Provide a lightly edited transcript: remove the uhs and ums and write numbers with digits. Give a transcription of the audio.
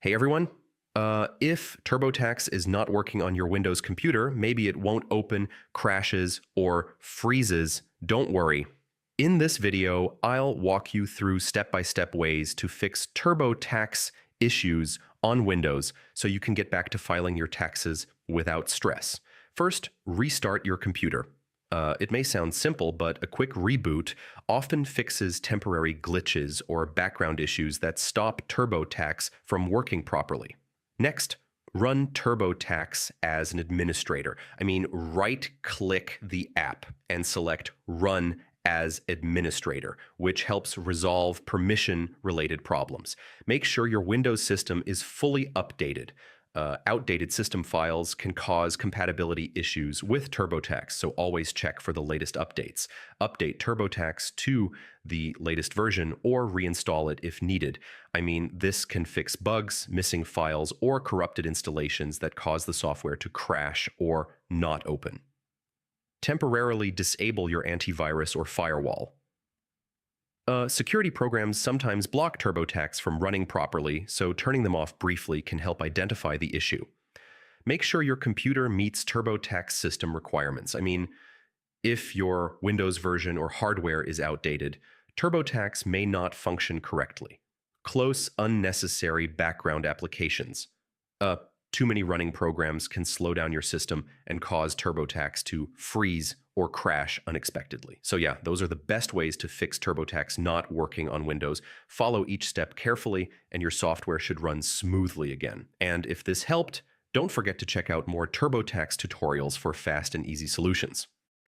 Hey everyone. If TurboTax is not working on your Windows computer, maybe it won't open, crashes, or freezes, don't worry. In this video, I'll walk you through step-by-step ways to fix TurboTax issues on Windows so you can get back to filing your taxes without stress. First, restart your computer. It may sound simple, but a quick reboot often fixes temporary glitches or background issues that stop TurboTax from working properly. Next, run TurboTax as an administrator. Right-click the app and select Run as Administrator, which helps resolve permission-related problems. Make sure your Windows system is fully updated. Outdated system files can cause compatibility issues with TurboTax, so always check for the latest updates. Update TurboTax to the latest version or reinstall it if needed. This can fix bugs, missing files, or corrupted installations that cause the software to crash or not open. Temporarily disable your antivirus or firewall. Security programs sometimes block TurboTax from running properly, so turning them off briefly can help identify the issue. Make sure your computer meets TurboTax system requirements. If your Windows version or hardware is outdated, TurboTax may not function correctly. Close unnecessary background applications. Too many running programs can slow down your system and cause TurboTax to freeze or crash unexpectedly. So yeah, those are the best ways to fix TurboTax not working on Windows. Follow each step carefully and your software should run smoothly again. And if this helped, don't forget to check out more TurboTax tutorials for fast and easy solutions.